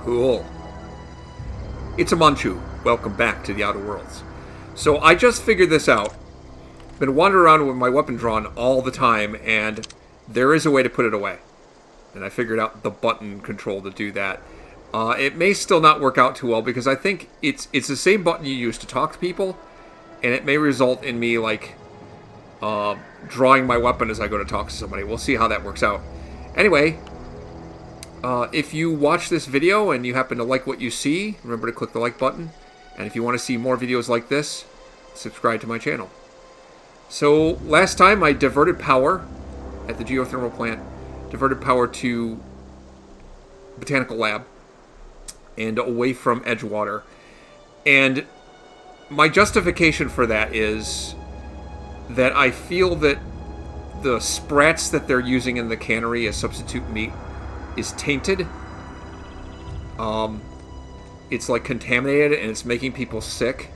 Cool. It's a Manchu. Welcome back to the Outer Worlds. So I just figured this out. Been wandering around with my weapon drawn all the time, and there is a way to put it away. And I figured out the button control to do that. It may still not work out too well, because I think it's the same button you use to talk to people, and it may result in me, like, drawing my weapon as I go to talk to somebody. We'll see how that works out. Anyway, if you watch this video and you happen to like what you see, remember to click the like button. And if you want to see more videos like this, subscribe to my channel. So, last time I diverted power at the geothermal plant, diverted power to Botanical Lab, and away from Edgewater. And my justification for that is that I feel that the sprats that they're using in the cannery as substitute meat is tainted. It's like contaminated and it's making people sick.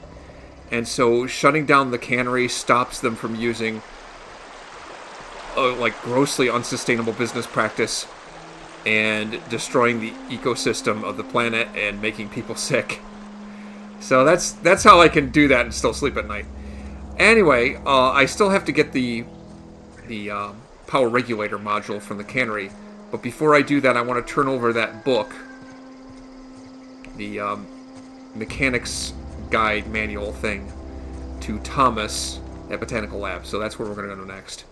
And so shutting down the cannery stops them from using like grossly unsustainable business practice and destroying the ecosystem of the planet and making people sick. So that's how I can do that and still sleep at night. Anyway, I still have to get the power regulator module from the cannery. But before I do that, I want to turn over that book, the mechanics guide manual thing, to Thomas at Botanical Lab. So that's where we're going to go next.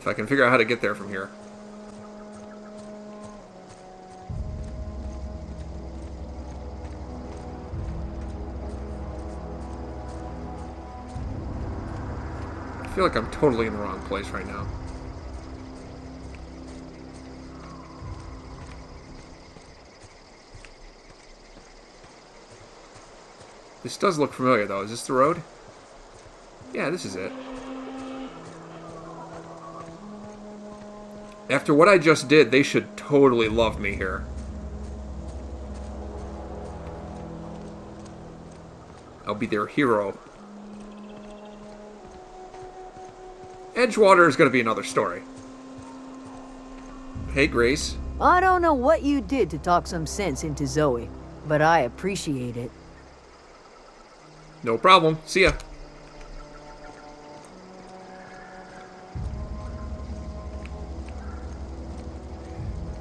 If I can figure out how to get there from here. I feel like I'm totally in the wrong place right now. This does look familiar, though. Is this the road? Yeah, this is it. After what I just did, they should totally love me here. I'll be their hero. Edgewater is going to be another story. Hey, Grace. I don't know what you did to talk some sense into Zoe, but I appreciate it. No problem. See ya.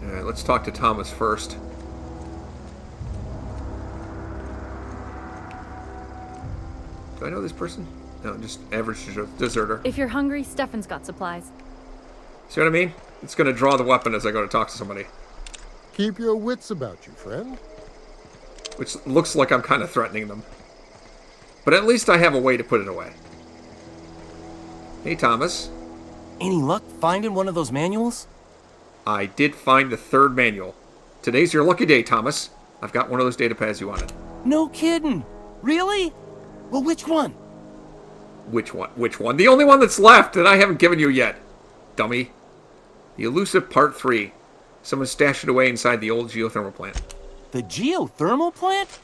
Alright, let's talk to Thomas first. Do I know this person? No, just average deserter. If you're hungry, Stefan's got supplies. See what I mean? It's going to draw the weapon as I go to talk to somebody. Keep your wits about you, friend. Which looks like I'm kind of threatening them. But at least I have a way to put it away. Hey, Thomas. Any luck finding one of those manuals? I did find the third manual. Today's your lucky day, Thomas. I've got one of those data pads you wanted. No kidding. Really? Well, which one? Which one? Which one? The only one that's left that I haven't given you yet, dummy. The elusive Part 3. Someone stashed it away inside the old geothermal plant. The geothermal plant?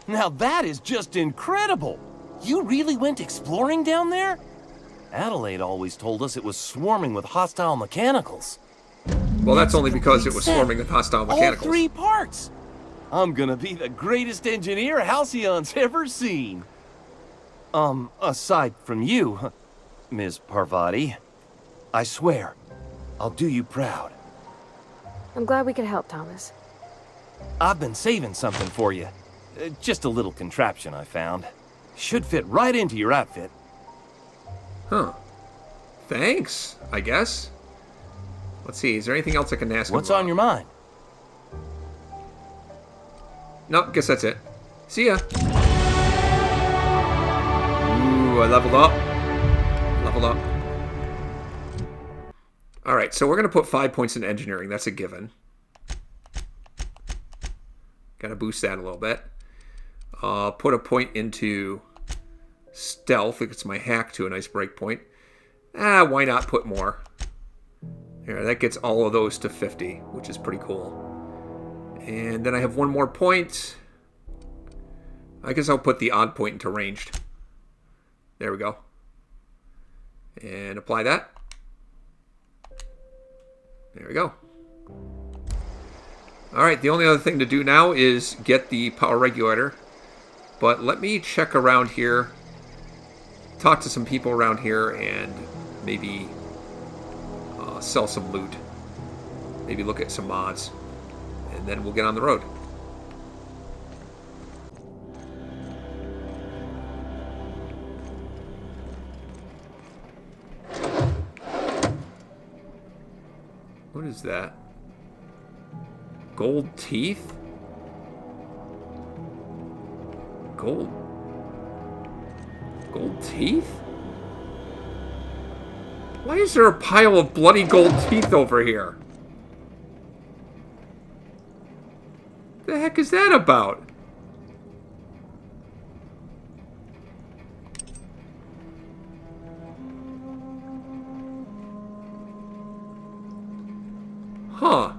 Now that is just incredible! You really went exploring down there? Adelaide always told us it was swarming with hostile mechanicals. Well, that's only because it was swarming with hostile mechanicals. All 3 parts! I'm gonna be the greatest engineer Halcyon's ever seen. Aside from you, Ms. Parvati. I swear, I'll do you proud. I'm glad we could help, Thomas. I've been saving something for you. Just a little contraption I found. Should fit right into your outfit. Huh. Thanks, I guess. Let's see, is there anything else I can ask him What's about? on your mind? Nope, guess that's it. See ya. Ooh, I leveled up. Leveled up. Alright, so we're going to put 5 points in engineering. That's a given. Got to boost that a little bit. Put a point into stealth. It gets my hack to a nice break point. Why not put more? Here, that gets all of those to 50, which is pretty cool. And then I have one more point. I guess I'll put the odd point into ranged. There we go. And apply that. There we go. Alright, the only other thing to do now is get the power regulator. But let me check around here, talk to some people around here, and maybe sell some loot. Maybe look at some mods. And then we'll get on the road. What is that? Gold teeth? Gold teeth? Why is there a pile of bloody gold teeth over here? The heck is that about? Huh.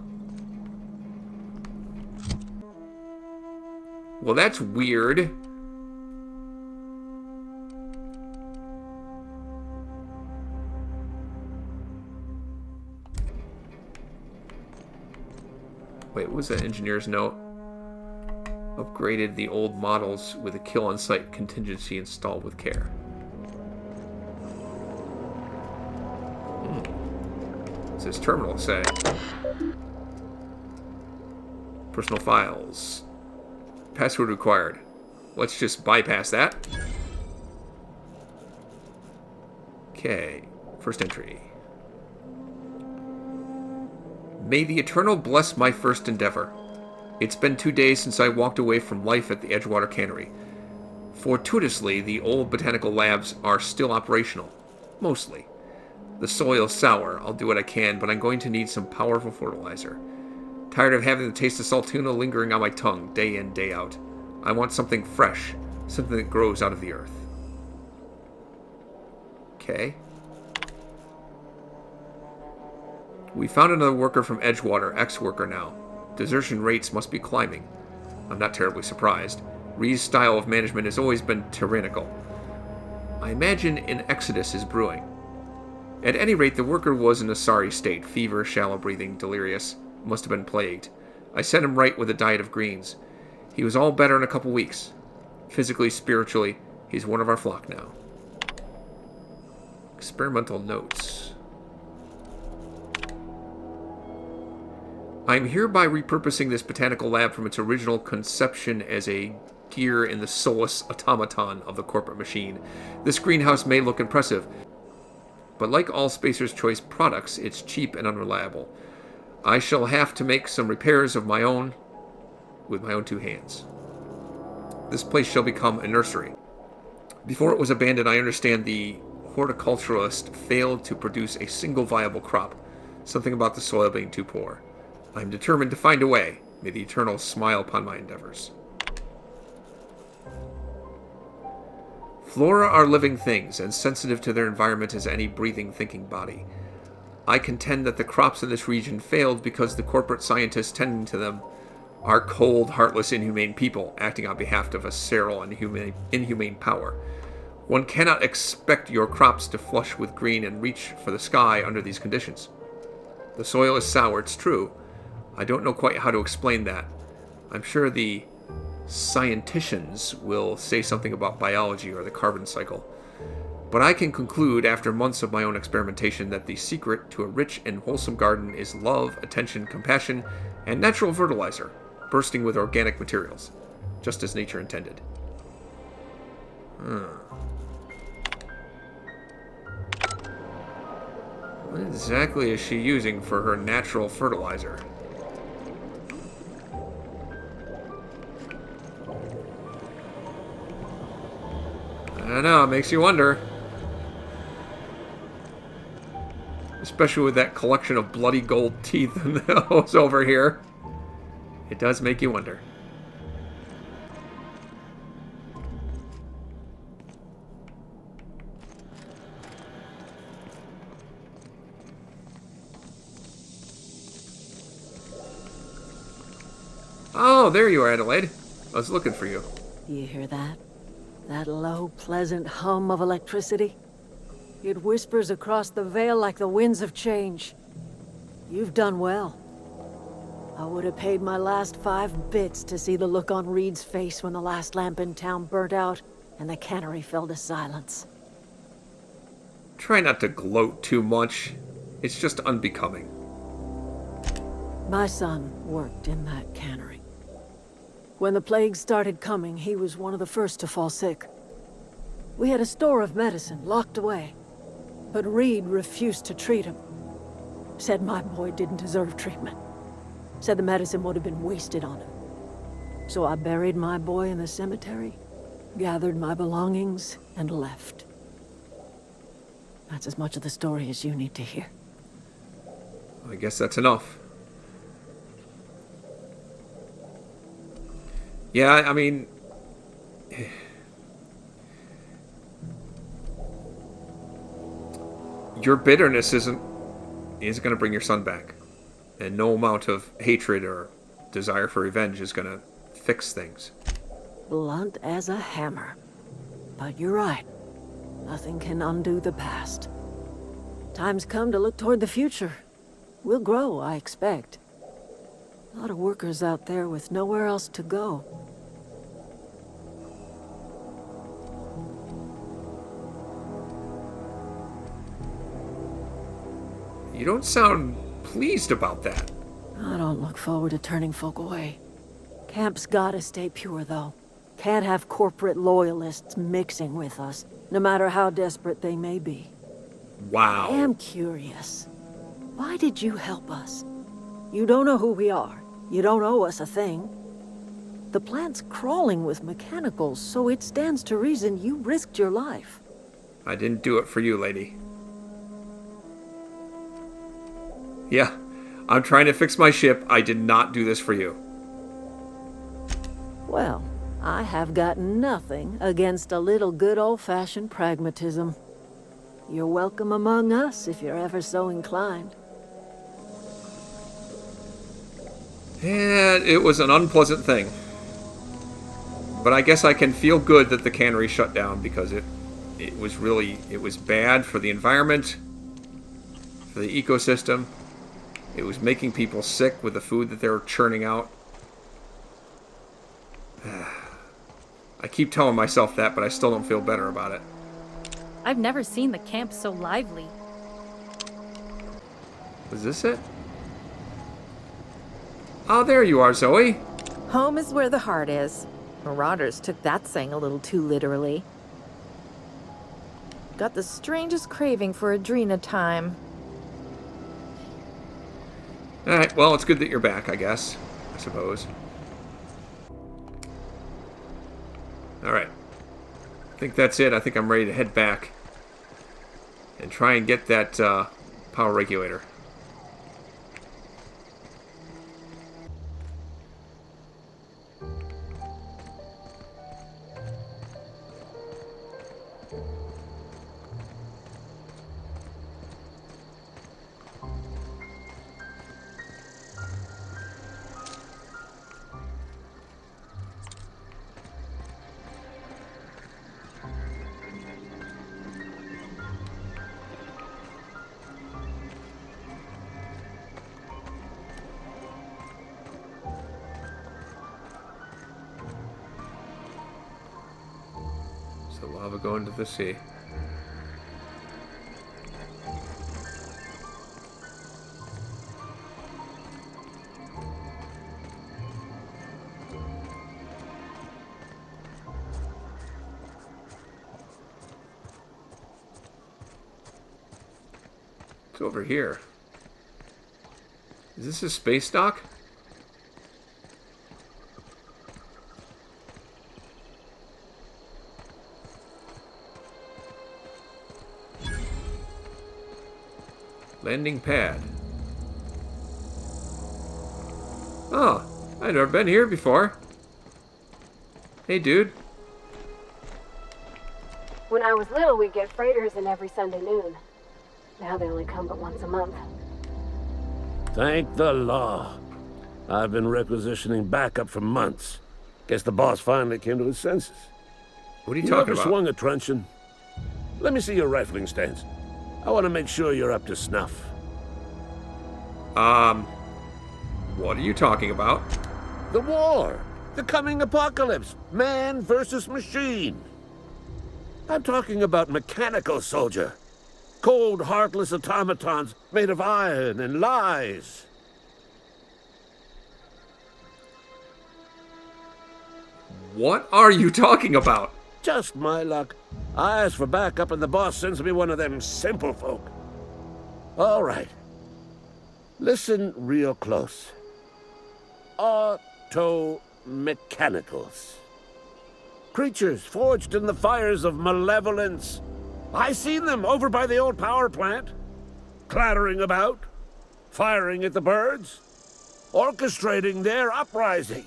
Well, that's weird. Wait, what was that engineer's note? Upgraded the old models with a kill on site contingency installed with care. What's this terminal say? Personal files. Password required. Let's just bypass that. Okay, first entry. May the Eternal bless my first endeavor. It's been 2 days since I walked away from life at the Edgewater Cannery. Fortuitously, the old botanical labs are still operational. Mostly. The soil's sour. I'll do what I can, but I'm going to need some powerful fertilizer. Tired of having the taste of salt tuna lingering on my tongue, day in, day out. I want something fresh. Something that grows out of the earth. Okay. We found another worker from Edgewater, ex-worker now. Desertion rates must be climbing. I'm not terribly surprised. Ree's style of management has always been tyrannical. I imagine an exodus is brewing. At any rate, the worker was in a sorry state. Fever, shallow breathing, delirious. Must have been plagued. I set him right with a diet of greens. He was all better in a couple weeks. Physically, spiritually, he's one of our flock now. Experimental notes. I am hereby repurposing this botanical lab from its original conception as a gear in the soulless automaton of the corporate machine. This greenhouse may look impressive, but like all Spacer's Choice products, it's cheap and unreliable. I shall have to make some repairs of my own with my own two hands. This place shall become a nursery. Before it was abandoned, I understand the horticulturalist failed to produce a single viable crop. Something about the soil being too poor. I am determined to find a way. May the Eternal smile upon my endeavors. Flora are living things, and sensitive to their environment as any breathing, thinking body. I contend that the crops in this region failed because the corporate scientists tending to them are cold, heartless, inhumane people acting on behalf of a sterile and inhumane power. One cannot expect your crops to flush with green and reach for the sky under these conditions. The soil is sour, it's true. I don't know quite how to explain that. I'm sure the scienticians will say something about biology or the carbon cycle. But I can conclude, after months of my own experimentation, that the secret to a rich and wholesome garden is love, attention, compassion, and natural fertilizer, bursting with organic materials, just as nature intended. What exactly is she using for her natural fertilizer? I don't know, it makes you wonder. Especially with that collection of bloody gold teeth in the house over here. It does make you wonder. Oh, there you are, Adelaide. I was looking for you. You hear that? That low, pleasant hum of electricity? It whispers across the veil like the winds of change. You've done well. I would have paid my last 5 bits to see the look on Reed's face when the last lamp in town burnt out and the cannery fell to silence. Try not to gloat too much. It's just unbecoming. My son worked in that cannery. When the plague started coming, he was one of the first to fall sick. We had a store of medicine locked away, but Reed refused to treat him. Said my boy didn't deserve treatment. Said the medicine would have been wasted on him. So I buried my boy in the cemetery, gathered my belongings, and left. That's as much of the story as you need to hear. I guess that's enough. Yeah, I mean... your bitterness isn't going to bring your son back. And no amount of hatred or desire for revenge is going to fix things. Blunt as a hammer. But you're right. Nothing can undo the past. Time's come to look toward the future. We'll grow, I expect. A lot of workers out there with nowhere else to go. You don't sound pleased about that. I don't look forward to turning folk away. Camp's gotta stay pure, though. Can't have corporate loyalists mixing with us, no matter how desperate they may be. Wow. I am curious. Why did you help us? You don't know who we are. You don't owe us a thing. The plant's crawling with mechanicals, so it stands to reason you risked your life. I didn't do it for you, lady. Yeah, I'm trying to fix my ship. I did not do this for you. Well, I have got nothing against a little good old-fashioned pragmatism. You're welcome among us if you're ever so inclined. And it was an unpleasant thing. But I guess I can feel good that the cannery shut down because it was bad for the environment, for the ecosystem. It was making people sick with the food that they were churning out. I keep telling myself that, but I still don't feel better about it. I've never seen the camp so lively. Was this it? Oh, there you are, Zoe. Home is where the heart is. Marauders took that saying a little too literally. Got the strangest craving for Adrena time. Alright, well, it's good that you're back, I guess. I suppose. Alright. I think that's it. I think I'm ready to head back and try and get that power regulator. The lava going to the sea. It's over here. Is this a space dock? Landing pad. Oh, I've never been here before. Hey, dude. When I was little, we'd get freighters in every Sunday noon. Now they only come but once a month. Thank the law. I've been requisitioning backup for months. Guess the boss finally came to his senses. What are you You talking ever about? swung a truncheon? Let me see your rifling stance. I want to make sure you're up to snuff. What are you talking about? The war. The coming apocalypse. Man versus machine. I'm talking about mechanical soldier. Cold, heartless automatons made of iron and lies. What are you talking about? Just my luck. I ask for backup and the boss sends me one of them simple folk. All right. Listen real close. Auto-mechanicals. Creatures forged in the fires of malevolence. I seen them over by the old power plant. Clattering about. Firing at the birds. Orchestrating their uprising.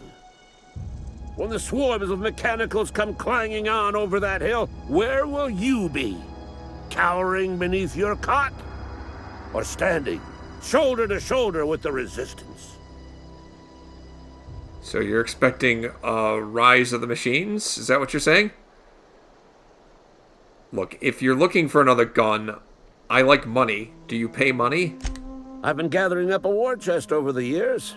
When the swarms of mechanicals come clanging on over that hill, where will you be? Cowering beneath your cot? Or standing, shoulder to shoulder with the resistance? So you're expecting a rise of the machines? Is that what you're saying? Look, if you're looking for another gun, I like money. Do you pay money? I've been gathering up a war chest over the years.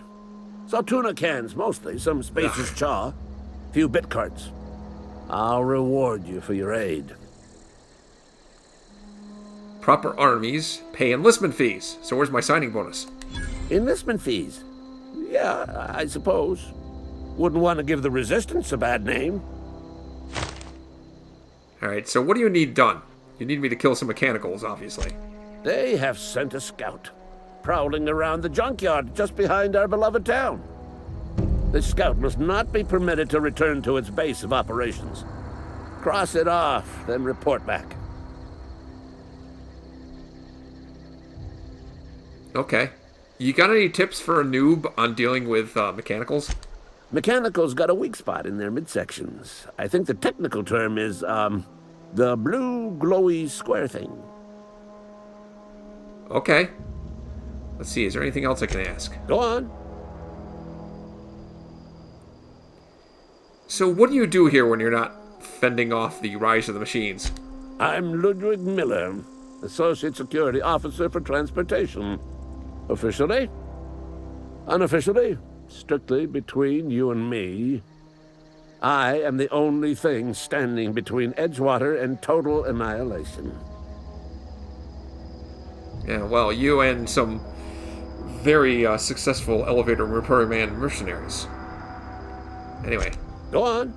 Saw tuna cans, mostly, some spacer's chaw. Few bit carts. I'll reward you for your aid. Proper armies pay enlistment fees. So where's my signing bonus? Enlistment fees? Yeah, I suppose. Wouldn't want to give the resistance a bad name. Alright, so what do you need done? You need me to kill some mechanicals, obviously. They have sent a scout, prowling around the junkyard just behind our beloved town. The scout must not be permitted to return to its base of operations. Cross it off, then report back. Okay. You got any tips for a noob on dealing with mechanicals? Mechanicals got a weak spot in their midsections. I think the technical term is, the blue glowy square thing. Okay. Let's see, is there anything else I can ask? Go on. So what do you do here when you're not fending off the rise of the machines? I'm Ludwig Miller, Associate Security Officer for Transportation. Officially? Unofficially? Strictly between you and me. I am the only thing standing between Edgewater and total annihilation. Yeah, well, you and some very successful elevator repairman mercenaries. Anyway. Go on.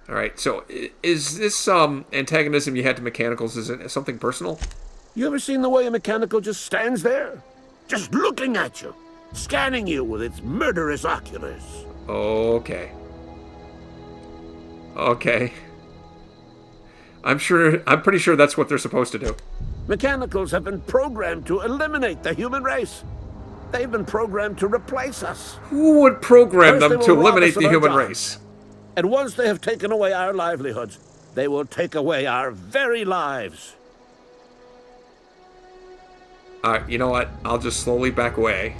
Alright, so is this antagonism you had to mechanicals, is it something personal? You ever seen the way a mechanical just stands there? Just looking at you, scanning you with its murderous oculars. Okay. Okay. I'm pretty sure that's what they're supposed to do. Mechanicals have been programmed to eliminate the human race. They've been programmed to replace us. Who would program First, them they to will rob eliminate us of the our human jobs. race? And once they have taken away our livelihoods, they will take away our very lives. Alright, you know what? I'll just slowly back away.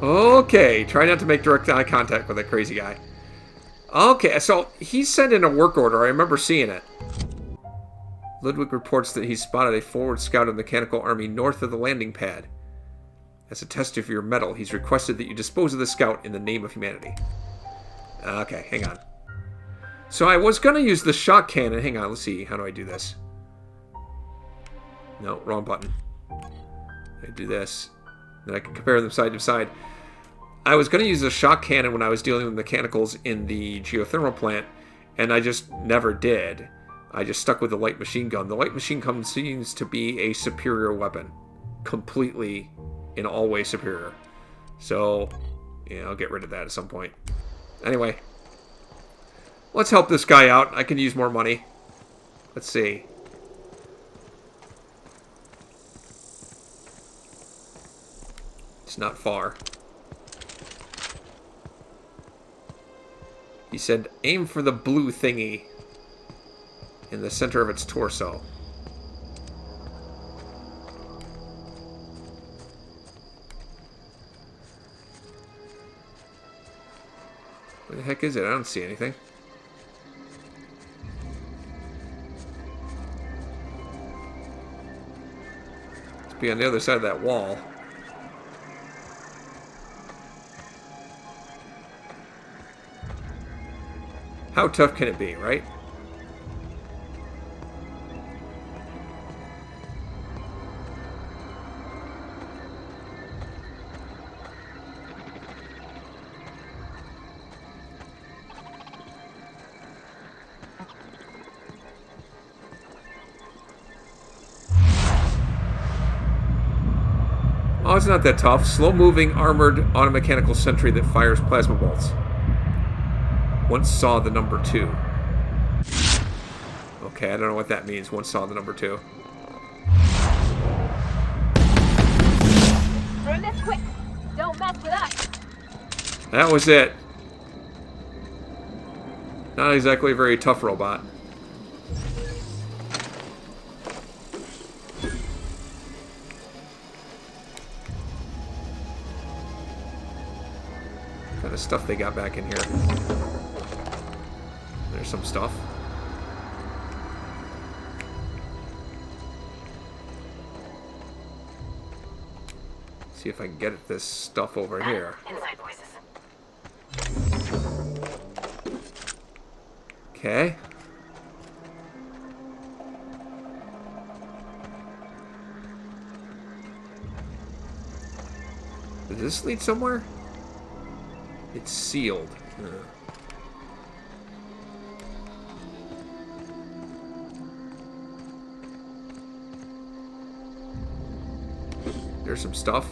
Okay, try not to make direct eye contact with that crazy guy. Okay, so he sent in a work order. I remember seeing it. Ludwig reports that he spotted a forward scout of the mechanical army north of the landing pad. As a test of your mettle, he's requested that you dispose of the scout in the name of humanity. Okay, hang on. So I was going to use the shock cannon. Hang on, let's see. How do I do this? No, wrong button. I do this. Then I can compare them side to side. I was going to use the shock cannon when I was dealing with mechanicals in the geothermal plant, and I just never did. I just stuck with the light machine gun. The light machine gun seems to be a superior weapon. Completely, in all ways superior. So, yeah, I'll get rid of that at some point. Anyway. Let's help this guy out. I can use more money. Let's see. It's not far. He said, aim for the blue thingy in the center of its torso. Where the heck is it? I don't see anything. Be on the other side of that wall. How tough can it be, right? Oh, it's not that tough. Slow-moving, armored, automechanical sentry that fires plasma bolts. Once saw the number 2. Okay, I don't know what that means. Once saw the number 2. Run this quick. Don't mess with us. That was it. Not exactly a very tough robot. What kind of stuff they got back in here? There's some stuff. See if I can get at this stuff over here. Inside voices. Okay. Does this lead somewhere? It's sealed. There's some stuff.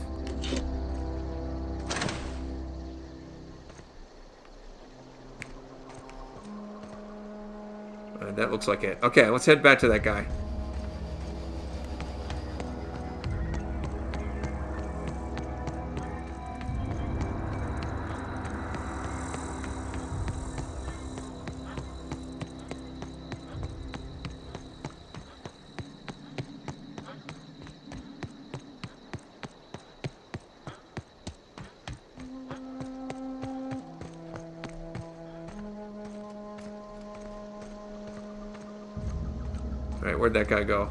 That looks like it. Okay, let's head back to that guy. Alright, where'd that guy go?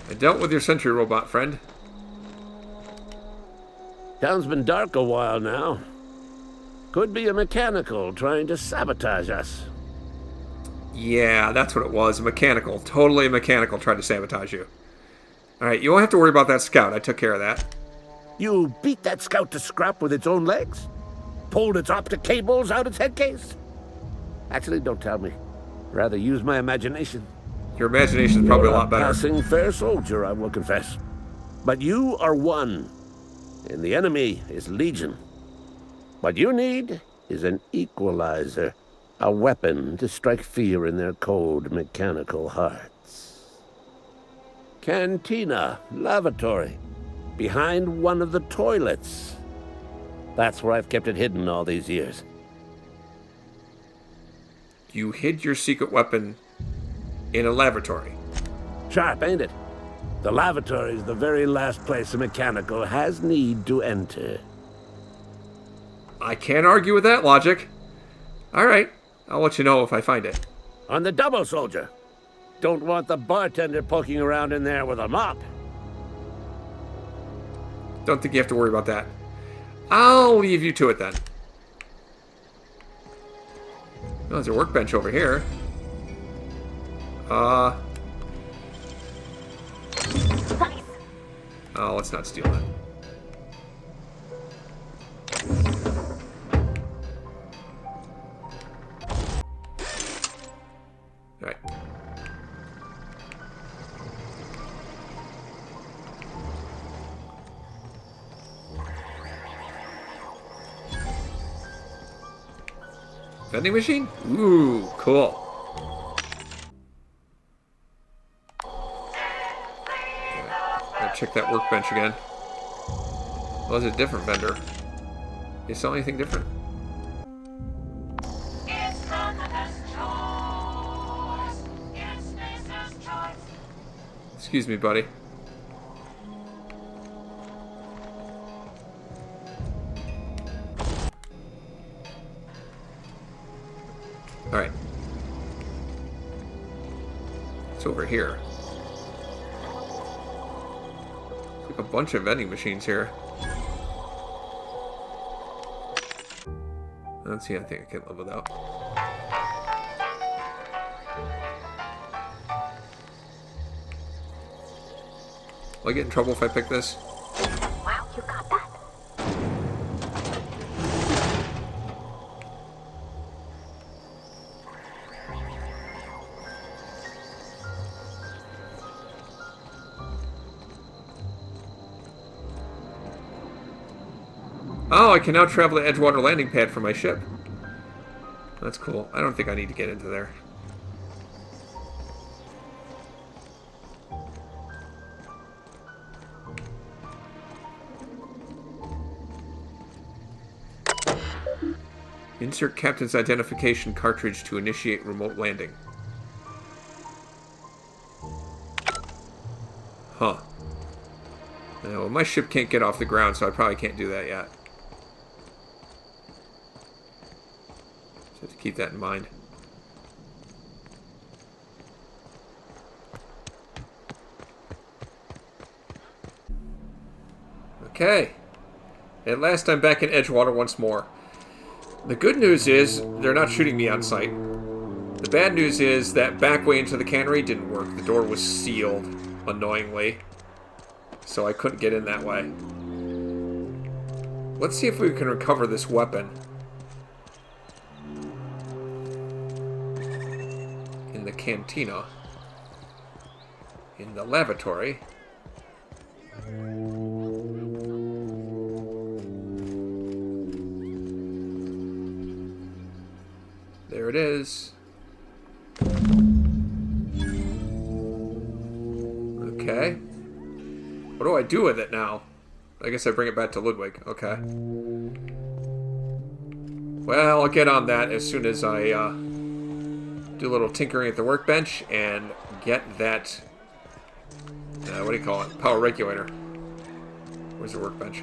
I dealt with your sentry robot, friend. Town's been dark a while now. Could be a mechanical trying to sabotage us. Yeah, that's what it was. A mechanical. Totally a mechanical tried to sabotage you. Alright, you won't have to worry about that scout. I took care of that. You beat that scout to scrap with its own legs? Pulled its optic cables out its head case? Actually, don't tell me. Rather use my imagination. Your imagination's probably a lot better. Passing fair soldier, I will confess. But you are one, and the enemy is legion. What you need is an equalizer, a weapon to strike fear in their cold mechanical hearts. Cantina, lavatory, behind one of the toilets. That's where I've kept it hidden all these years. You hid your secret weapon in a lavatory. Sharp, ain't it? The lavatory is the very last place a mechanical has need to enter. I can't argue with that logic. Alright, I'll let you know if I find it. On the double, soldier. Don't want the bartender poking around in there with a mop. Don't think you have to worry about that. I'll leave you to it then. Oh, there's a workbench over here. Oh, let's not steal that. Alright. Vending machine? Ooh, cool. Gotta check that workbench again. Oh, it's a different vendor. You sell anything different? Excuse me, buddy. Alright. It's over here. Like a bunch of vending machines here. Let's see, I think I can live without. Will I get in trouble if I pick this? Wow, you got that. Oh, I can now travel to Edgewater landing pad for my ship. That's cool. I don't think I need to get into there. Insert captain's identification cartridge to initiate remote landing. Huh. Well, my ship can't get off the ground, so I probably can't do that yet. Just have to keep that in mind. Okay. At last, I'm back in Edgewater once more. The good news is, they're not shooting me on sight. The bad news is that back way into the cannery didn't work. The door was sealed, annoyingly. So I couldn't get in that way. Let's see if we can recover this weapon. In the cantina. In the lavatory. There it is. Okay. What do I do with it now? I guess I bring it back to Ludwig. Okay. Well, I'll get on that as soon as I do a little tinkering at the workbench and get that... what do you call it? Power regulator. Where's the workbench?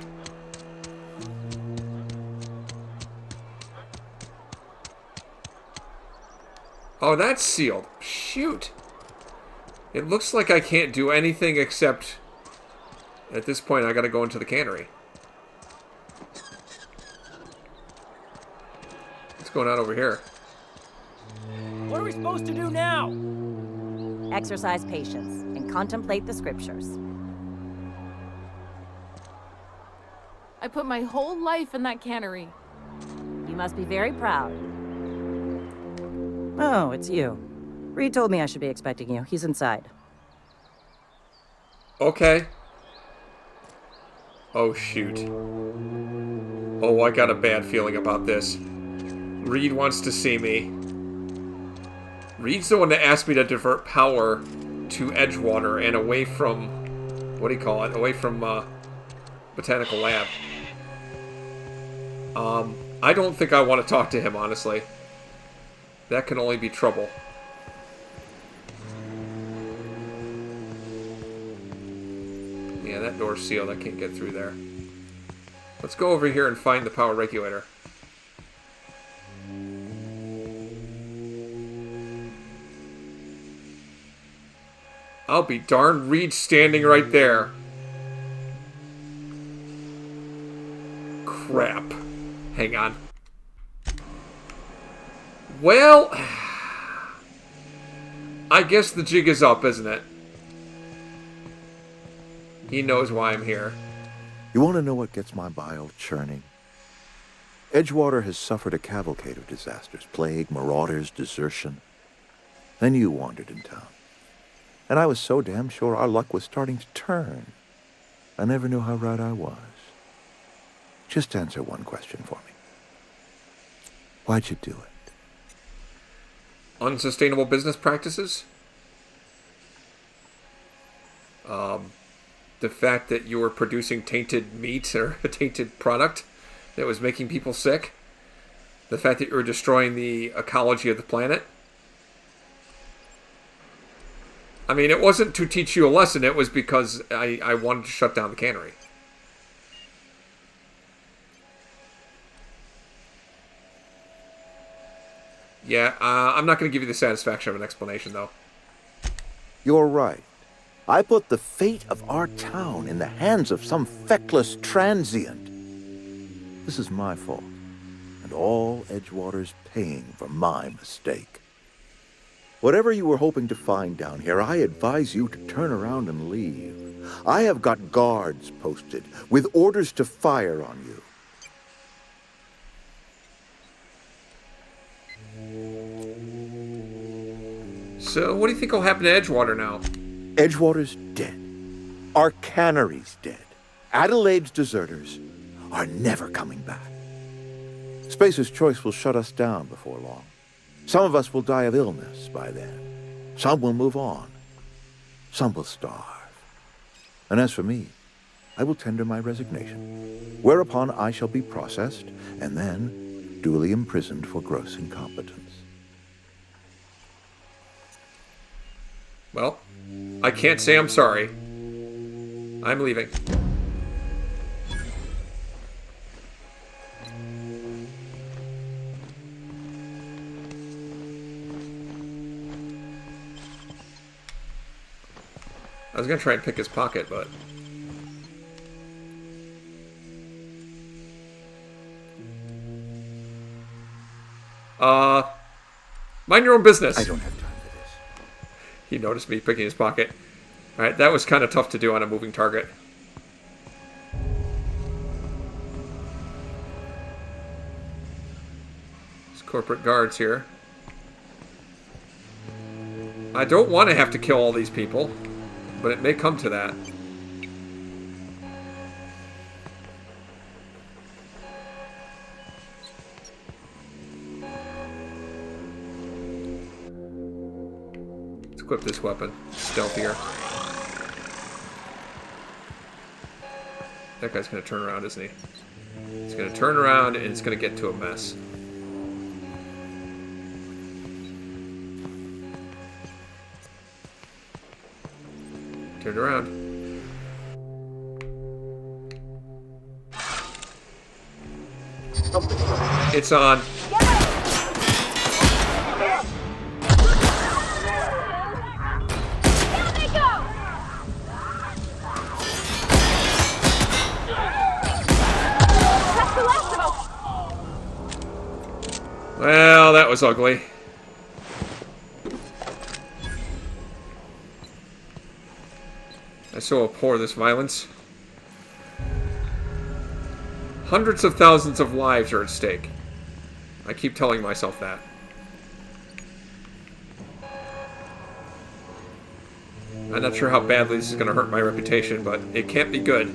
Oh, that's sealed. Shoot. It looks like I can't do anything except... At this point, I gotta go into the cannery. What's going on over here? What are we supposed to do now? Exercise patience and contemplate the scriptures. I put my whole life in that cannery. You must be very proud. Oh, it's you. Reed told me I should be expecting you. He's inside. Okay. Oh, shoot. Oh, I got a bad feeling about this. Reed wants to see me. Reed's the one that asked me to divert power to Edgewater and away from... What do you call it? Away from, Botanical Lab. I don't think I want to talk to him, honestly. That can only be trouble. Yeah, that door's sealed. I can't get through there. Let's go over here and find the power regulator. I'll be darned, Reed's standing right there. Crap. Hang on. Well, I guess the jig is up, isn't it? He knows why I'm here. You want to know what gets my bile churning? Edgewater has suffered a cavalcade of disasters. Plague, marauders, desertion. Then you wandered in town. And I was so damn sure our luck was starting to turn. I never knew how right I was. Just answer one question for me. Why'd you do it? Unsustainable business practices? The fact that you were producing tainted meat or a tainted product that was making people sick? The fact that you were destroying the ecology of the planet? I mean, it wasn't to teach you a lesson, it was because I wanted to shut down the cannery. Yeah, I'm not going to give you the satisfaction of an explanation, though. You're right. I put the fate of our town in the hands of some feckless transient. This is my fault, and all Edgewater's paying for my mistake. Whatever you were hoping to find down here, I advise you to turn around and leave. I have got guards posted with orders to fire on you. So, what do you think will happen to Edgewater now? Edgewater's dead. Our cannery's dead. Adelaide's deserters are never coming back. Spacer's Choice will shut us down before long. Some of us will die of illness by then. Some will move on. Some will starve. And as for me, I will tender my resignation, whereupon I shall be processed and then duly imprisoned for gross incompetence. Well, I can't say I'm sorry. I'm leaving. I was gonna try and pick his pocket, but... mind your own business. I don't have time for this. He noticed me picking his pocket. Alright, that was kind of tough to do on a moving target. There's corporate guards here. I don't want to have to kill all these people, but it may come to that. Let's equip this weapon. Stealthier. That guy's going to turn around, isn't he? He's going to turn around and it's going to get to a mess. Turned around. It's on. Well, that was ugly. I so abhor this violence. Hundreds of thousands of lives are at stake. I keep telling myself that. I'm not sure how badly this is going to hurt my reputation, but it can't be good.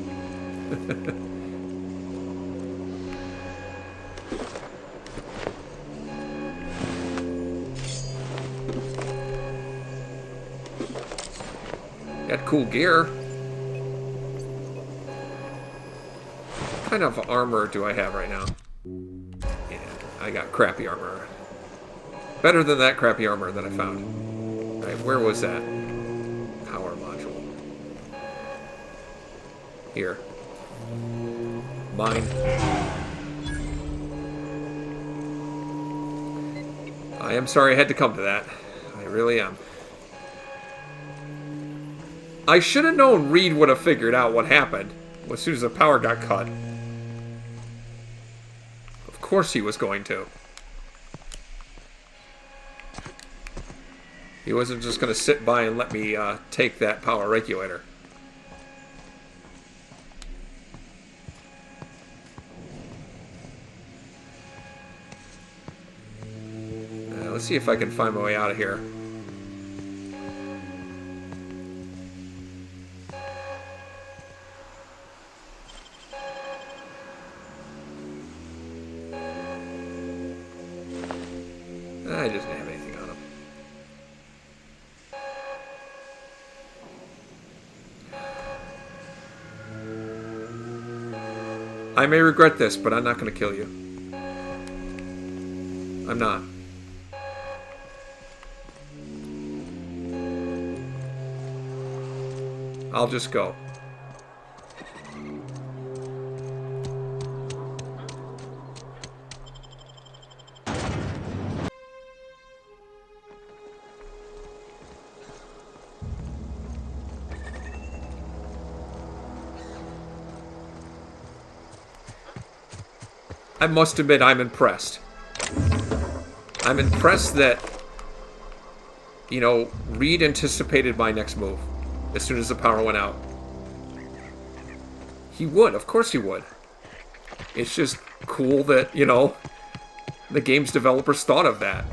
Got cool gear. What kind of armor do I have right now? Yeah, I got crappy armor. Better than that crappy armor that I found. Alright, where was that? Power module. Here. Mine. I am sorry I had to come to that. I really am. I should have known Reed would have figured out what happened as soon as the power got cut. Of course he was going to. He wasn't just going to sit by and let me take that power regulator. Let's see if I can find my way out of here. I just didn't have anything on him. I may regret this, but I'm not going to kill you. I'm not. I'll just go. I must admit I'm impressed. I'm impressed that, you know, Reed anticipated my next move as soon as the power went out. He would, of course he would. It's just cool that, you know, the game's developers thought of that.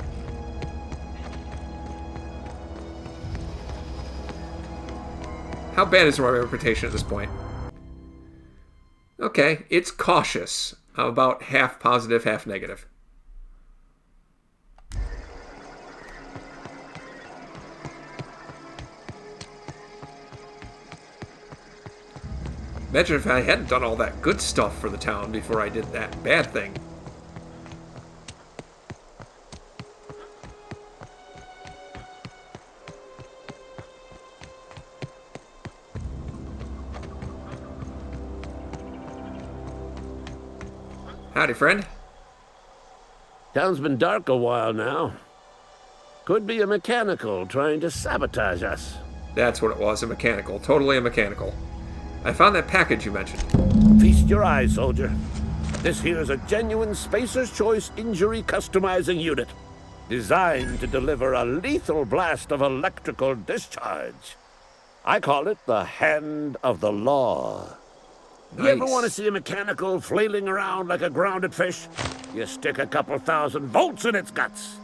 How bad is my reputation at this point? Okay, it's cautious. I'm about half positive, half negative. Imagine if I hadn't done all that good stuff for the town before I did that bad thing. Howdy, friend. Town's been dark a while now. Could be a mechanical trying to sabotage us. That's what it was, a mechanical. Totally a mechanical. I found that package you mentioned. Feast your eyes, soldier. This here's a genuine Spacer's Choice injury customizing unit, designed to deliver a lethal blast of electrical discharge. I call it the Hand of the Law. Nice. You ever want to see a mechanical flailing around like a grounded fish? You stick a couple thousand volts in its guts.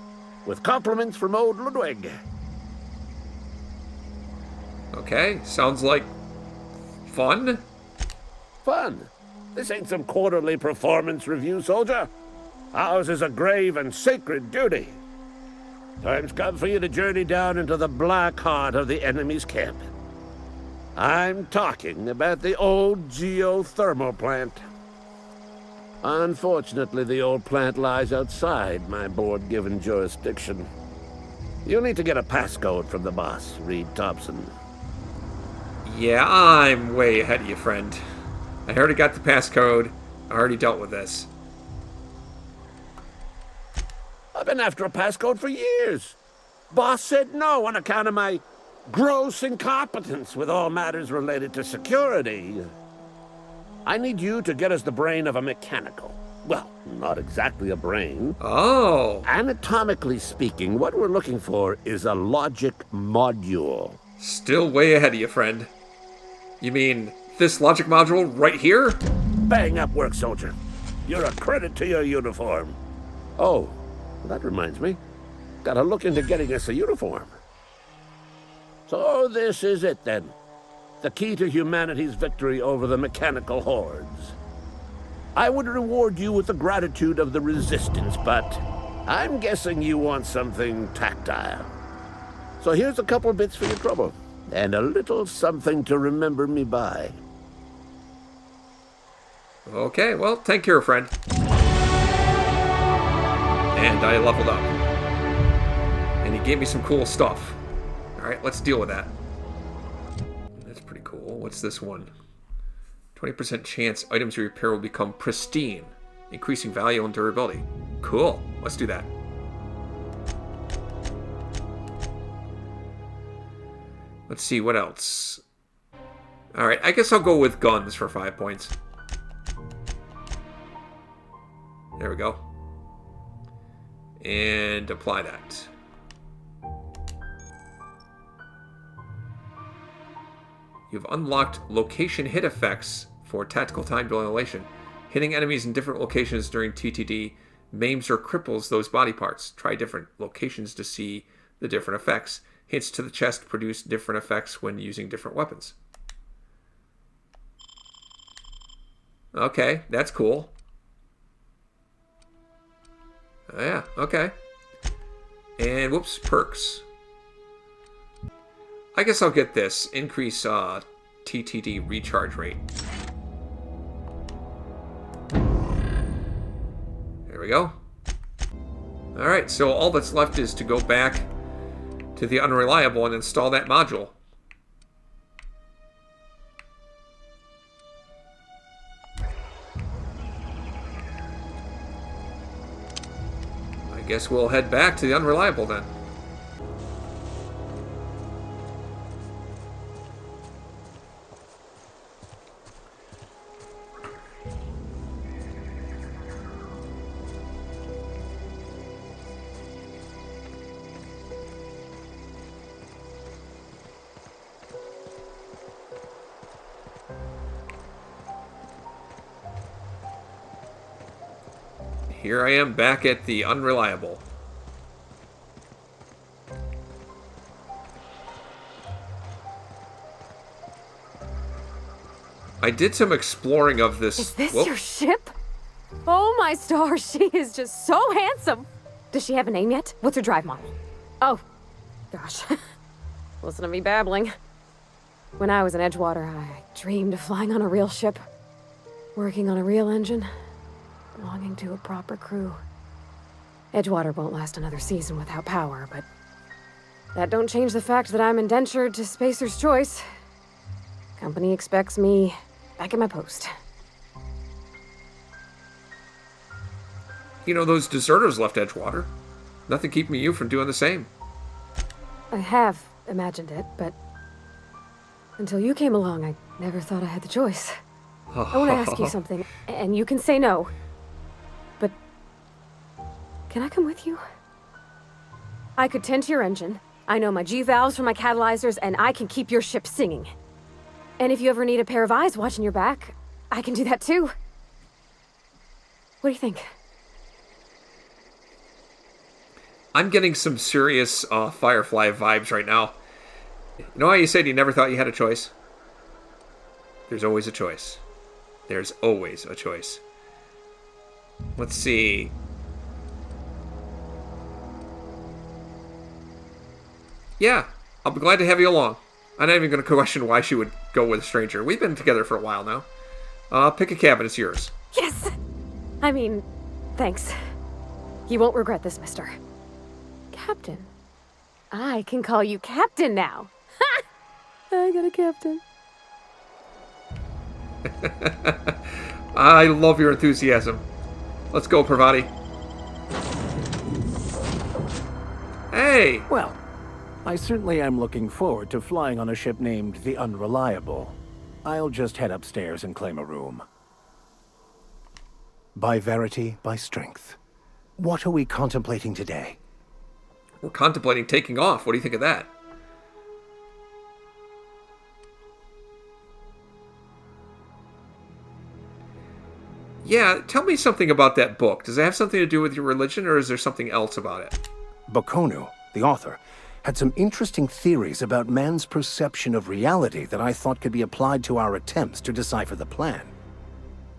With compliments from old Ludwig. Okay, sounds like fun? Fun? This ain't some quarterly performance review, soldier. Ours is a grave and sacred duty. Time's come for you to journey down into the black heart of the enemy's camp. I'm talking about the old geothermal plant. Unfortunately, the old plant lies outside my board-given jurisdiction. You'll need to get a passcode from the boss, Reed Thompson. Yeah, I'm way ahead of you, friend. I already got the passcode. I already dealt with this. I've been after a passcode for years. Boss said no on account of my gross incompetence with all matters related to security. I need you to get us the brain of a mechanical. Well, not exactly a brain. Oh. Anatomically speaking, what we're looking for is a logic module. Still way ahead of you, friend. You mean this logic module right here? Bang up work, soldier. You're a credit to your uniform. Oh, that reminds me. Gotta look into getting us a uniform. So this is it then. The key to humanity's victory over the mechanical hordes. I would reward you with the gratitude of the resistance, but I'm guessing you want something tactile. So here's a couple of bits for your trouble, and a little something to remember me by. Okay, well, take care, friend. And I leveled up. And he gave me some cool stuff. Alright, let's deal with that. That's pretty cool. What's this one? 20% chance items you repair will become pristine, increasing value and durability. Cool. Let's do that. Let's see, what else? Alright, I guess I'll go with guns for 5 points. There we go. And apply that. You've unlocked location hit effects for tactical time dilation. Hitting enemies in different locations during TTD maims or cripples those body parts. Try different locations to see the different effects. Hits to the chest produce different effects when using different weapons. Okay, that's cool. Yeah, okay. And whoops, perks. I guess I'll get this. Increase TTD recharge rate. There we go. Alright, so all that's left is to go back to the Unreliable and install that module. I guess we'll head back to the Unreliable then. here I am back at the Unreliable. I did some exploring of this. Is this your ship? Oh my stars, she is just so handsome. Does she have a name yet? What's her drive model? Oh, gosh. Listen to me babbling. When I was in Edgewater, I dreamed of flying on a real ship, working on a real engine, belonging to a proper crew. Edgewater won't last another season without power, but that don't change the fact that I'm indentured to Spacer's Choice. Company expects me back at my post. You know, those deserters left Edgewater. Nothing keeping you from doing the same. I have imagined it, but until you came along, I never thought I had the choice. I want to ask you something, and you can say no. But can I come with you? I could tend to your engine. I know my G-valves for my catalyzers, and I can keep your ship singing. And if you ever need a pair of eyes watching your back, I can do that too. What do you think? I'm getting some serious Firefly vibes right now. You know how you said you never thought you had a choice? There's always a choice. There's always a choice. Let's see. Yeah, I'll be glad to have you along. I'm not even going to question why she would go with a stranger. We've been together for a while now. Pick a cabin, it's yours. Yes! I mean, thanks. You won't regret this, mister. Captain. I can call you Captain now. Ha! I got a captain. I love your enthusiasm. Let's go, Pravati. Hey! Well, I certainly am looking forward to flying on a ship named the Unreliable. I'll just head upstairs and claim a room. By verity, by strength. What are we contemplating today? We're contemplating taking off. What do you think of that? Yeah, tell me something about that book. Does it have something to do with your religion, or is there something else about it? Bakonu, the author, had some interesting theories about man's perception of reality that I thought could be applied to our attempts to decipher the plan.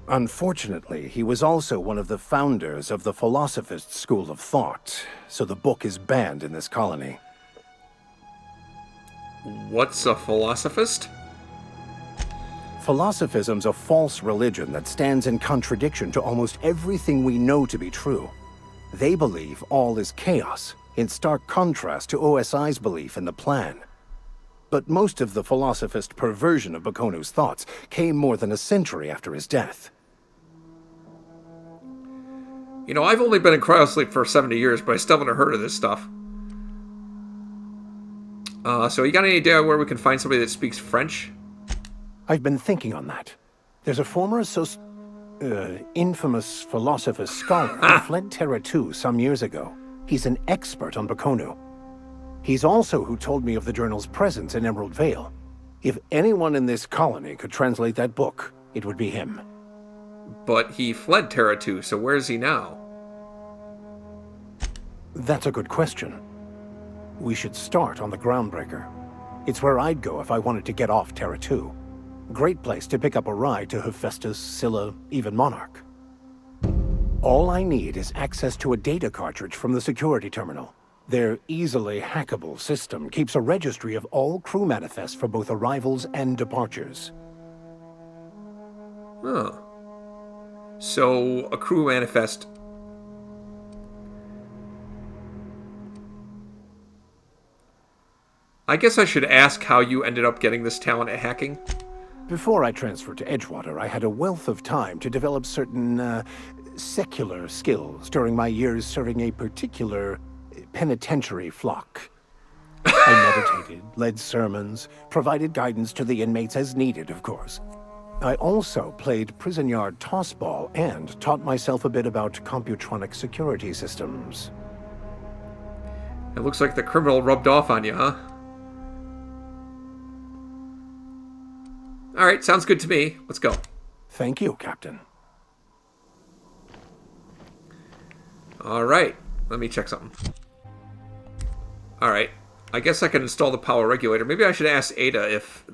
Unfortunately, he was also one of the founders of the Philosophist school of thought, so the book is banned in this colony. What's a philosophist? Philosophism's a false religion that stands in contradiction to almost everything we know to be true. They believe all is chaos, in stark contrast to OSI's belief in the plan. But most of the philosophist perversion of Bakonu's thoughts came more than a century after his death. You know, I've only been in cryosleep for 70 years, but I still haven't heard of this stuff. So you got any idea where we can find somebody that speaks French? I've been thinking on that. There's a former infamous philosophist scholar who fled Terra 2 some years ago. He's an expert on Bakonu. He's also who told me of the journal's presence in Emerald Vale. If anyone in this colony could translate that book, it would be him. But he fled Terra 2, so where's he now? That's a good question. We should start on the Groundbreaker. It's where I'd go if I wanted to get off Terra 2. Great place to pick up a ride to Hephaestus, Scylla, even Monarch. All I need is access to a data cartridge from the security terminal. Their easily hackable system keeps a registry of all crew manifests for both arrivals and departures. Huh. So, a crew manifest. I guess I should ask how you ended up getting this talent at hacking. Before I transferred to Edgewater, I had a wealth of time to develop certain, secular skills during my years serving a particular penitentiary flock. I meditated, led sermons, provided guidance to the inmates as needed, of course. I also played prison yard tossball and taught myself a bit about computronic security systems. It looks like the criminal rubbed off on you, huh? Alright, sounds good to me. Let's go. Thank you, Captain. Alright, let me check something. Alright, I guess I can install the power regulator. Maybe I should ask Ada if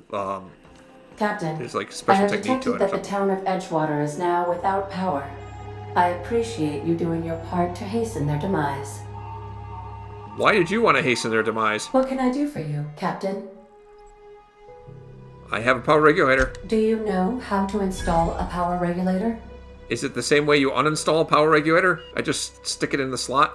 Captain, there's like a I special have technique to detected it or that the something. town of Edgewater is now without power. I appreciate you doing your part to hasten their demise. Why did you want to hasten their demise? What can I do for you, Captain? I have a power regulator. Do you know how to install a power regulator? Is it the same way you uninstall a power regulator? I just stick it in the slot?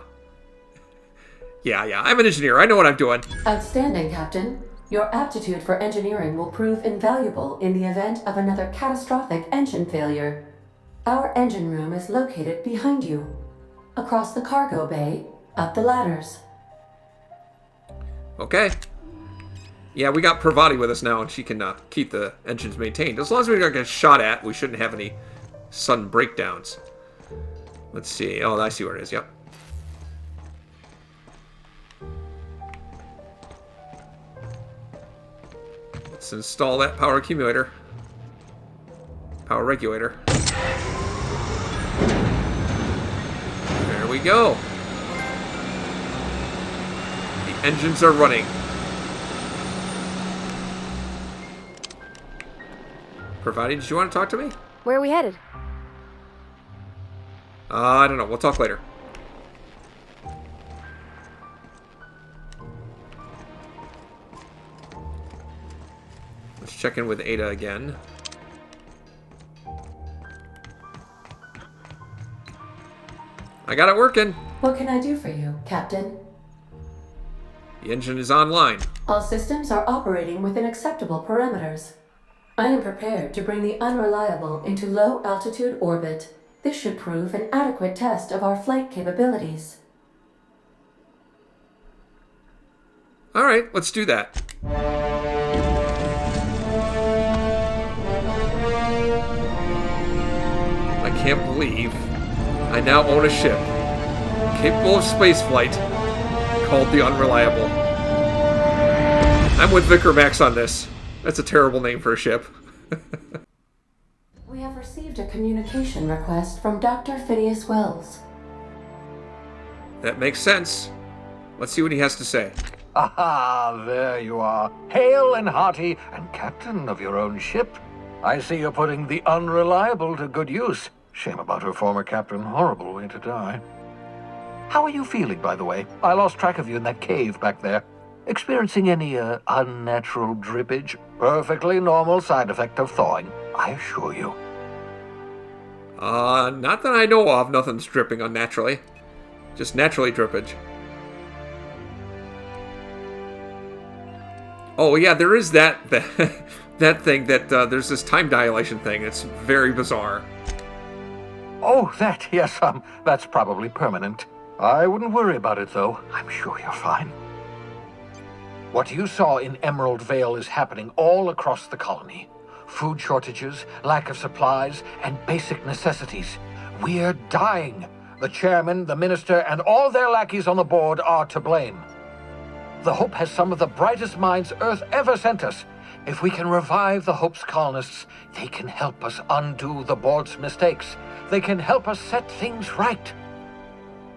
Yeah, I'm an engineer. I know what I'm doing. Outstanding, Captain. Your aptitude for engineering will prove invaluable in the event of another catastrophic engine failure. Our engine room is located behind you. Across the cargo bay, up the ladders. Okay. Yeah, we got MOVAVI with us now, and she can keep the engines maintained. As long as we don't get shot at, we shouldn't have any sudden breakdowns. Let's see. Oh, I see where it is. Yep. Let's install that power accumulator. Power regulator. There we go. The engines are running. MOVAVI, did you want to talk to me? Where are we headed? I don't know. We'll talk later. Let's check in with Ada again. I got it working. What can I do for you, Captain? The engine is online. All systems are operating within acceptable parameters. I am prepared to bring the unreliable into low-altitude orbit. This should prove an adequate test of our flight capabilities. All right, let's do that. I can't believe I now own a ship capable of spaceflight called the Unreliable. I'm with Vicar Max on this. That's a terrible name for a ship. We have received a communication request from Dr. Phineas Wells. That makes sense. Let's see what he has to say. Aha, there you are. Hale and hearty, and captain of your own ship. I see you're putting the Unreliable to good use. Shame about her former captain. Horrible way to die. How are you feeling, by the way? I lost track of you in that cave back there. Experiencing any, unnatural drippage? Perfectly normal side effect of thawing, I assure you. Not that I know of. Nothing's dripping unnaturally. Just naturally drippage. Oh, yeah, there is that that thing that, there's this time dilation thing. It's very bizarre. Oh, that, yes, that's probably permanent. I wouldn't worry about it, though. I'm sure you're fine. What you saw in Emerald Vale is happening all across the colony. Food shortages, lack of supplies, and basic necessities. We're dying. The chairman, the minister, and all their lackeys on the board are to blame. The Hope has some of the brightest minds Earth ever sent us. If we can revive the Hope's colonists, they can help us undo the board's mistakes. They can help us set things right.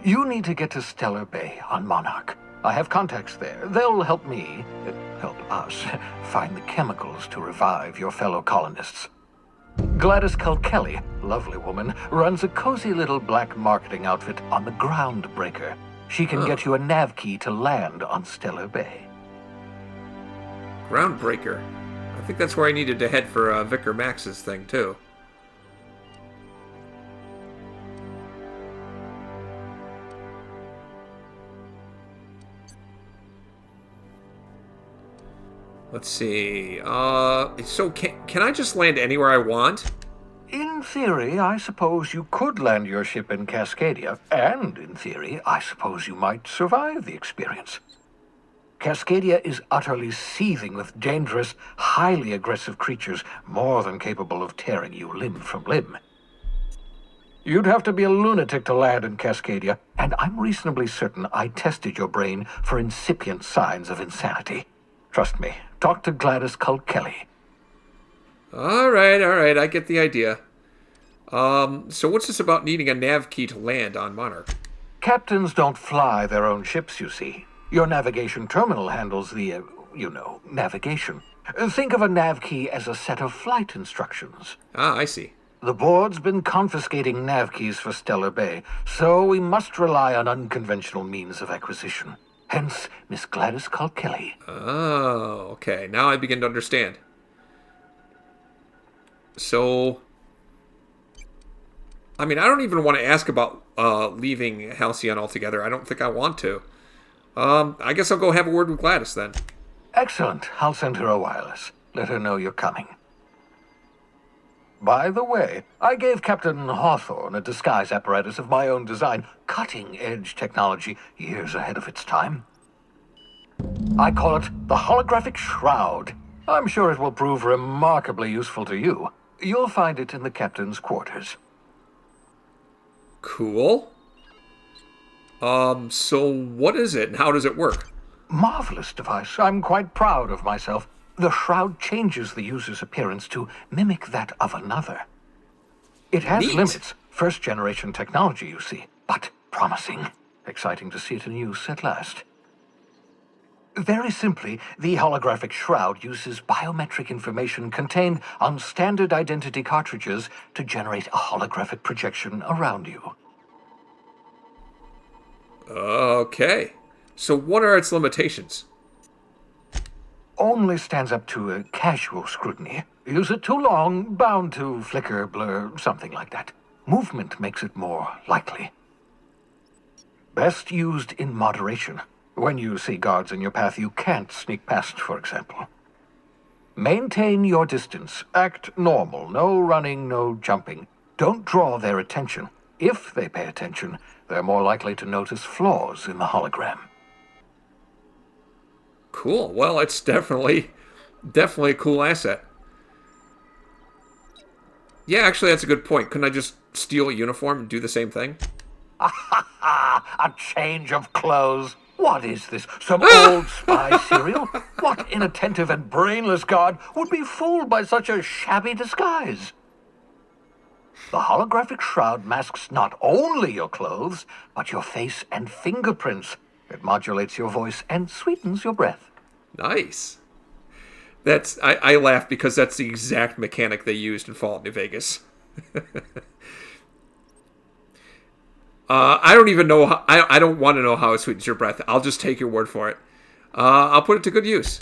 You need to get to Stellar Bay on Monarch. I have contacts there. They'll help me, help us, find the chemicals to revive your fellow colonists. Gladys Kelly, lovely woman, runs a cozy little black marketing outfit on the Groundbreaker. She can get you a nav key to land on Stellar Bay. Groundbreaker. I think that's where I needed to head for Vicar Max's thing, too. Let's see. So can I just land anywhere I want? In theory, I suppose you could land your ship in Cascadia, and in theory, I suppose you might survive the experience. Cascadia is utterly seething with dangerous, highly aggressive creatures, more than capable of tearing you limb from limb. You'd have to be a lunatic to land in Cascadia, and I'm reasonably certain I tested your brain for incipient signs of insanity. Trust me, talk to Gladys Kelly. All right, I get the idea. So what's this about needing a nav key to land on Monarch? Captains don't fly their own ships, you see. Your navigation terminal handles the, navigation. Think of a nav key as a set of flight instructions. Ah, I see. The board's been confiscating nav keys for Stellar Bay, so we must rely on unconventional means of acquisition. Hence, Miss Gladys Kilkelly. Oh, okay. Now I begin to understand. So, I mean, I don't even want to ask about leaving Halcyon altogether. I don't think I want to. I guess I'll go have a word with Gladys then. Excellent. I'll send her a wireless. Let her know you're coming. By the way, I gave Captain Hawthorne a disguise apparatus of my own design, cutting-edge technology, years ahead of its time. I call it the Holographic Shroud. I'm sure it will prove remarkably useful to you. You'll find it in the captain's quarters. Cool. So what is it and how does it work? Marvelous device. I'm quite proud of myself. The shroud changes the user's appearance to mimic that of another. It has limits. First-generation technology, you see, but promising. Exciting to see it in use at last. Very simply, the holographic shroud uses biometric information contained on standard identity cartridges to generate a holographic projection around you. Okay. So what are its limitations? Only stands up to a casual scrutiny. Use it too long, bound to flicker, blur, something like that. Movement makes it more likely. Best used in moderation. When you see guards in your path you can't sneak past, for example. Maintain your distance. Act normal. No running, no jumping. Don't draw their attention. If they pay attention, they're more likely to notice flaws in the hologram. Cool. Well, it's definitely a cool asset. Yeah, actually, that's a good point. Couldn't I just steal a uniform and do the same thing? A change of clothes. What is this? Some old spy serial? What inattentive and brainless guard would be fooled by such a shabby disguise? The holographic shroud masks not only your clothes, but your face and fingerprints. It modulates your voice and sweetens your breath. Nice. I laugh because that's the exact mechanic they used in Fallout New Vegas. I don't even know how, I don't want to know how it sweetens your breath. I'll just take your word for it. I'll put it to good use.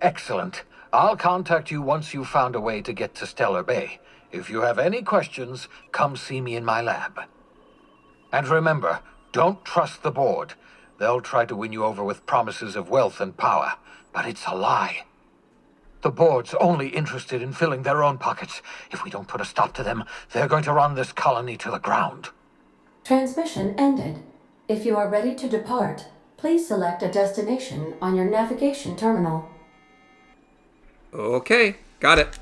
Excellent. I'll contact you once you've found a way to get to Stellar Bay. If you have any questions, come see me in my lab. And remember, don't trust the board. They'll try to win you over with promises of wealth and power, but it's a lie. The board's only interested in filling their own pockets. If we don't put a stop to them, they're going to run this colony to the ground. Transmission ended. If you are ready to depart, please select a destination on your navigation terminal. Okay, got it.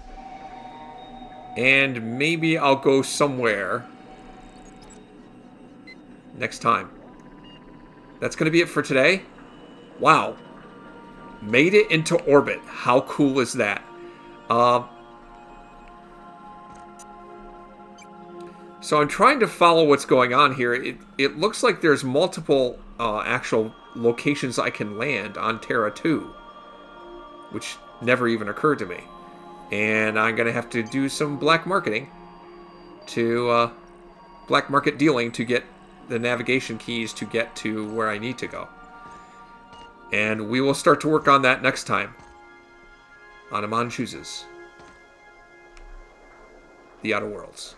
And maybe I'll go somewhere next time. That's going to be it for today. Wow. Made it into orbit. How cool is that? So I'm trying to follow what's going on here. It looks like there's multiple actual locations I can land on Terra 2, which never even occurred to me. And I'm going to have to do some black marketing black market dealing to get the navigation keys to get to where I need to go. And we will start to work on that next time on Amon Chooses The Outer Worlds.